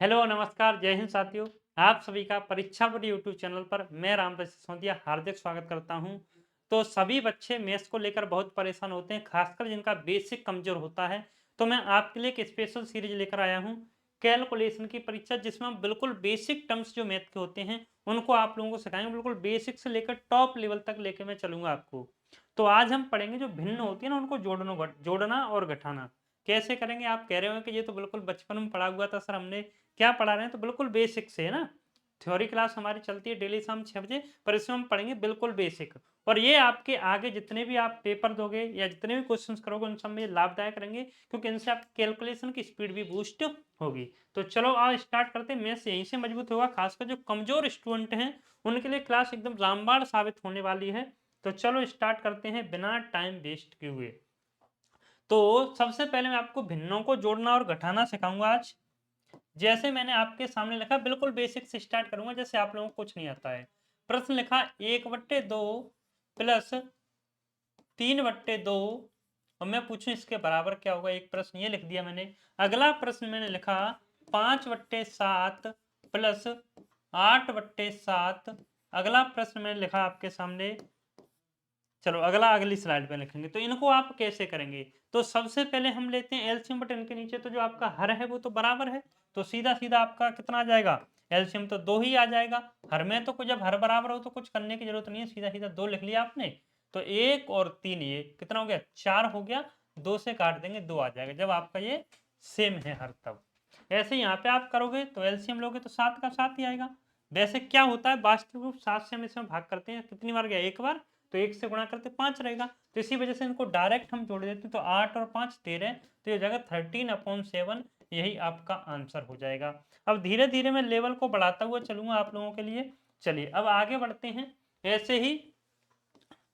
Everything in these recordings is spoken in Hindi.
हेलो नमस्कार जय हिंद साथियों। आप सभी का परीक्षा पर यूट्यूब चैनल पर मैं रामदास सिसोदिया हार्दिक स्वागत करता हूं। तो सभी बच्चे मैथ्स को लेकर बहुत परेशान होते हैं, खासकर जिनका बेसिक कमजोर होता है। तो मैं आपके लिए एक स्पेशल सीरीज लेकर आया हूं, कैलकुलेशन की परीक्षा, जिसमें हम बिल्कुल बेसिक टर्म्स जो मैथ के होते हैं उनको आप लोगों को सिखाएंगे। बिल्कुल बेसिक से लेकर टॉप लेवल तक लेकर मैं चलूंगा आपको। तो आज हम पढ़ेंगे जो भिन्न होती है ना, उनको जोड़ना और घटाना कैसे करेंगे। आप कह रहे हो कि ये तो बिल्कुल बचपन में पढ़ा हुआ था सर, हमने क्या पढ़ा रहे हैं। तो बिल्कुल बेसिक से है ना। थ्योरी क्लास हमारी चलती है डेली शाम 6 बजे, पर इसमें हम पढ़ेंगे बिल्कुल बेसिक। और ये आपके आगे जितने भी आप पेपर दोगे या जितने भी क्वेश्चंस करोगे उन सब में लाभदायक रहेंगे, क्योंकि इनसे आप कैलकुलेशन की स्पीड भी बूस्ट होगी। तो चलो आज स्टार्ट करते हैं। मैथ्स यहीं से मजबूत होगा, खासकर जो कमजोर स्टूडेंट हैं उनके लिए क्लास एकदम रामबाण साबित होने वाली है। तो चलो स्टार्ट करते हैं बिना टाइम वेस्ट किए हुए। तो सबसे पहले मैं आपको भिन्नों को जोड़ना और घटाना सिखाऊंगा आज। जैसे मैंने आपके सामने लिखा, बिल्कुल बेसिक से स्टार्ट करूंगा, जैसे आप लोगों को कुछ नहीं आता है। प्रश्न लिखा 1/2 प्लस 3/2, और मैं पूछूं इसके बराबर क्या होगा। एक प्रश्न ये लिख दिया मैंने। अगला प्रश्न मैंने लिखा 5/7 प्लस 8/7। अगला प्रश्न मैंने लिखा आपके सामने, चलो अगला अगली स्लाइड पे लिखेंगे। तो इनको आप कैसे करेंगे। तो सबसे पहले हम लेते हैं एलसीएम, बट इनके नीचे तो जो आपका हर है वो तो बराबर है। तो सीधा सीधा आपका कितना आ जाएगा, एलसीएम तो 2 ही आ जाएगा। हर में तो जब हर बराबर हो तो कुछ करने की जरूरत नहीं है, सीधा सीधा 2 लिख लिया आपने। तो 1 और 3, ये कितना हो गया, 4 हो गया। 2 से काट देंगे 2 आ जाएगा, जब आपका ये सेम है हर तब। ऐसे यहाँ पे आप करोगे तो एलसीएम लोगे तो 7 का 7 ही आएगा। वैसे क्या होता है, वास्तविक रूप 7 से हम इसमें भाग करते हैं, कितनी बार गया, एक बार। तो 1 से गुणा करते 5 रहेगा। तो इसी वजह से इनको डायरेक्ट हम जोड़ देते हैं। तो 8 और 5 13, तो ये जगह 13/7, यही आपका आंसर हो जाएगा। अब धीरे धीरे मैं लेवल को बढ़ाता हुआ चलूंगा आप लोगों के लिए। चलिए अब आगे बढ़ते हैं। ऐसे ही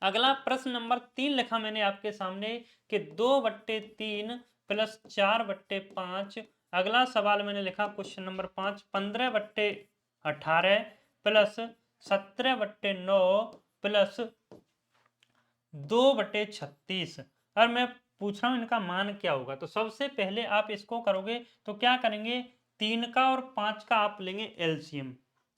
अगला प्रश्न नंबर 3 लिखा मैंने आपके सामने कि 2/3 प्लस 4/5। अगला सवाल मैंने लिखा क्वेश्चन नंबर 5, 15/18 प्लस 17/9 प्लस 2/36। और मैं पूछ रहा हूं इनका मान क्या होगा। तो सबसे पहले आप इसको करोगे तो क्या करेंगे, 3 का और 5 का आप लेंगे एलसीएम।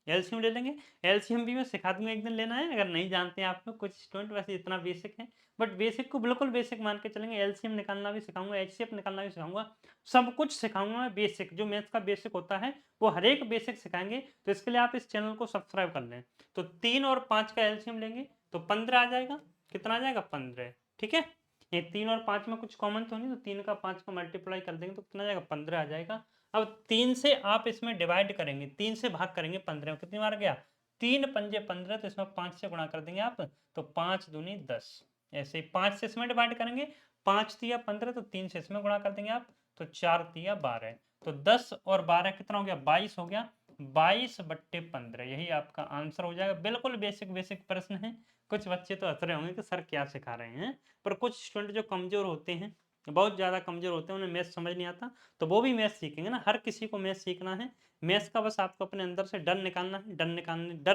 एलसीएम ले लेंगे। एलसीएम भी मैं सिखा दूंगा, एक दिन लेना है अगर नहीं जानते हैं आप लोग, कुछ स्टूडेंट वैसे इतना बेसिक है, बट बेसिक को बिल्कुल बेसिक मान के चलेंगे। एलसीएम निकालना भी सिखाऊंगा, एचसीएफ निकालना भी सिखाऊंगा, सब कुछ सिखाऊंगा मैं। बेसिक जो मैथ्स का बेसिक होता है वो हर एक बेसिक सिखाएंगे। तो इसके लिए आप इस चैनल को सब्सक्राइब कर लें। तो 3 और 5 का एलसीएम लेंगे तो 15 आ जाएगा। कितना आ जाएगा, 15। ठीक है, ये 3 और 5 में कुछ कॉमन तो नहीं, तो 3 का 5 का मल्टीप्लाई कर देंगे तो कितना आ जाएगा, 15 आ जाएगा। अब 3 से आप इसमें डिवाइड करेंगे, 3 से भाग करेंगे 15 में, कितनी बार गया, 3 पंजे 15। तो इसमें 5 से गुणा कर देंगे आप, तो 5 दूनी 10। ऐसे 5 से इसमें डिवाइड करेंगे, 5 तिया 15, तो 3 से इसमें गुणा कर देंगे आप, तो 4 तिया 12। तो 10 और 12 कितना हो गया, 22 हो गया। 22/15 यही आपका आंसर हो जाएगा। बिल्कुल बेसिक बेसिक प्रश्न है। कुछ बच्चे तो हंस रहे होंगे कि सर क्या सिखा रहे हैं, पर कुछ स्टूडेंट जो कमजोर होते हैं, बहुत ज्यादा कमजोर होते हैं, उन्हें मैथ समझ नहीं आता, तो वो भी मैथ सीखेंगे ना। हर किसी को मैथ सीखना है। मैथ्स का बस आपको अपने अंदर से डर निकालना है। डर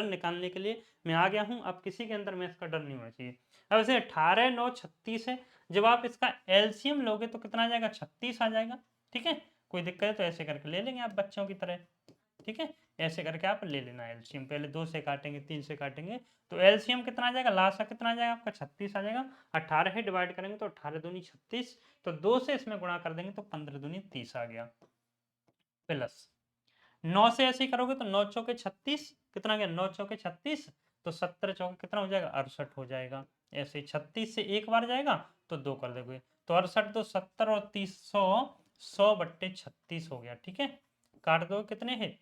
निकालने के लिए मैं आ गया हूं। अब किसी के अंदर मैथ्स का डर नहीं होना चाहिए। अब ऐसे 18 9 36 है, जब आप इसका एलसीएम लोगे तो कितना आ जाएगा, 36 आ जाएगा। ठीक है, कोई दिक्कत है तो ऐसे करके ले लेंगे आप बच्चों की तरह। ठीक है, ऐसे करके आप ले लेना एलसीएम। पहले 2 से काटेंगे, 3 से काटेंगे, तो एलसीएम कितना आ जाएगा, लास्ट का कितना आ जाएगा आपका, 36 आ जाएगा। 18 है डिवाइड करेंगे तो 18 दूनी 36, तो 2 से इसमें गुणा कर देंगे तो 15 दूनी 30 आ गया। प्लस 9 से ऐसे ही करोगे तो 9 चौके 36, कितना गया, 9 चौके 36, तो 17 चौके कितना हो जाएगा, 68 हो जाएगा। ऐसे ही 36 से एक बार जाएगा तो 2 कर दोगे, तो 68 तो 70 और 30 100, 100/36 हो गया। ठीक है, काट दो, कितने हैं,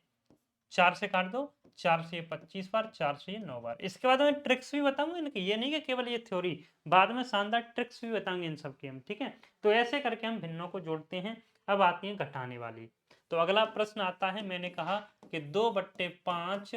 4 से काट दो, 4 से 25 बार, 4 से 9 बार। इसके बाद मैं ट्रिक्स भी बताऊंगा इनकी, ये नहीं कि केवल ये थ्योरी, बाद में शानदार ट्रिक्स भी बताएंगे इन सब की हम। ठीक है, तो ऐसे करके हम भिन्नों को जोड़ते हैं। अब आती है घटाने वाली। तो अगला प्रश्न आता है, मैंने कहा कि 2/5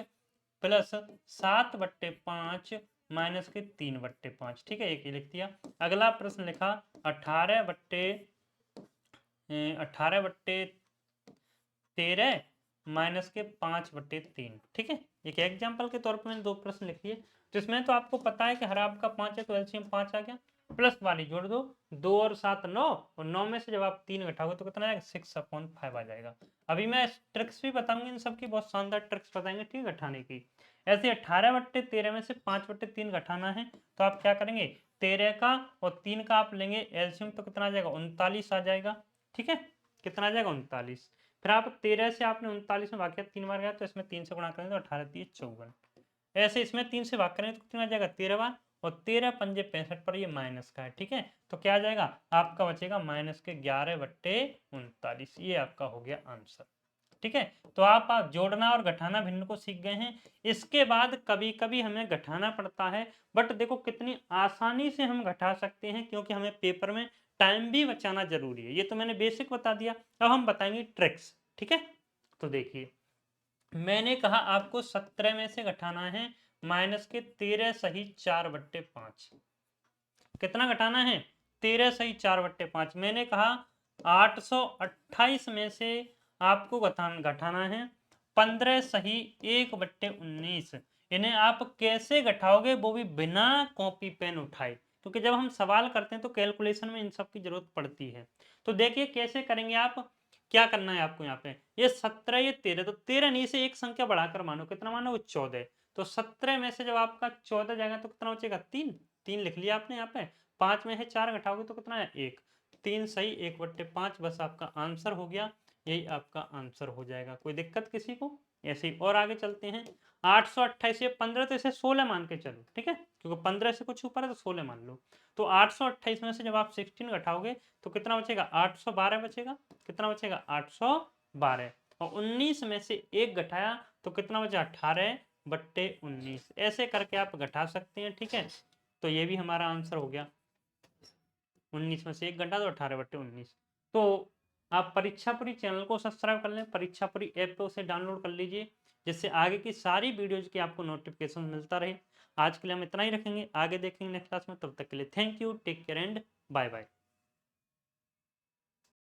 प्लस 7/5 माइनस के 3/5। ठीक है, एक ही लिख दिया। अगला प्रश्न लिखा 18/13 माइनस के 5/3। ठीक है, एक एग्जाम्पल के तौर पर मैंने 2 प्रश्न लिख लिए। तो इसमें तो आपको पता है कि हर आपका 5 है, तो एलसीएम 5 आ गया। प्लस वाली जोड़ दो, 2 और 7 9, और 9 में से जब आप 3 घटाओगे तो कितना आएगा, 6/5 आ जाएगा। अभी मैं ट्रिक्स भी बताऊंगी, इन सब की बहुत शानदार ट्रिक्स बताएंगे, ठीक है, घटाने की। ऐसे 18/13 में से 5/3 घटाना है, तो आप क्या करेंगे, 13 का और 3 का आप लेंगे एलसीएम, तो कितना आ जाएगा, 39 आ जाएगा, ठीक है, कितना आ जाएगा, 39। फिर आप 13 से आपने 39 में भाग किया, 3 बार गया, तो इसमें 3 से गुणा करेंगे तो 18×3 = 54। ऐसे इसमें 3 से भाग करेंगे तो कितना आ जाएगा, 13 बार, और 13×5 = 65 पर ये माइनस का है, ठीक है, तो क्या आ जाएगा आपका, बचेगा -11/39, ये आपका हो गया आंसर, ठीक है। तो आप जोड़ना और घटाना भिन्न को सीख गए हैं। इसके बाद कभी कभी हमें घटाना पड़ता है, बट देखो कितनी आसानी से हम घटा सकते हैं, क्योंकि हमें पेपर में टाइम भी बचाना जरूरी है। ये तो मैंने बेसिक बता दिया, अब हम बताएंगे ट्रिक्स, ठीक है। तो देखिए, मैंने कहा आपको 17 में से घटाना है -13 सही 4/5। कितना घटाना है, 13 सही 4/5। मैंने कहा 828 में से आपको घटाना है 15 सही 1/19। इन्हें आप कैसे घटाओगे, वो भी बिना कॉपी पेन उठाए, क्योंकि जब हम सवाल करते हैं तो कैलकुलेशन में इन सब की जरूरत पड़ती है। तो देखिए कैसे करेंगे आप, क्या करना है आपको, यहाँ पे ये 17, ये 13, तो 13 नहीं से एक संख्या बढ़ाकर मानो, कितना मानो, 14। तो 17 में से जब आपका 14 जाएगा तो कितना बचेगा, 3। 3 लिख लिया आपने यहाँ पे, 5 में से 4 घटाओगे तो कितना है, 1। 3 सही 1/5, बस आपका आंसर हो गया, यही आपका आंसर हो जाएगा। कोई दिक्कत किसी को, ऐसे ही और आगे चलते हैं। 828 से 15, तो इसे 16 मान के चलो, ठीक है, क्योंकि 15 से कुछ ऊपर है तो 16 मान लो। तो 828 में से जब आप 16 घटाओगे तो कितना बचेगा, 812 बचेगा, कितना बचेगा, 812। और 19 में से 1 घटाया तो कितना बचा, 18/19। ऐसे करके आप घटा सकते हैं, ठीक है। तो ये भी हमारा आंसर हो गया, 19 में से 1 घटा तो 18/19। तो आप परीक्षापुरी चैनल को सब्सक्राइब कर लें, परीक्षापुरी ऐप पे उसे डाउनलोड कर लीजिए, जिससे आगे की सारी वीडियोज की आपको नोटिफिकेशन मिलता रहे। आज के लिए हम इतना ही रखेंगे, आगे देखेंगे नेक्स्ट क्लास में, तब तक के लिए thank you, take care and bye bye.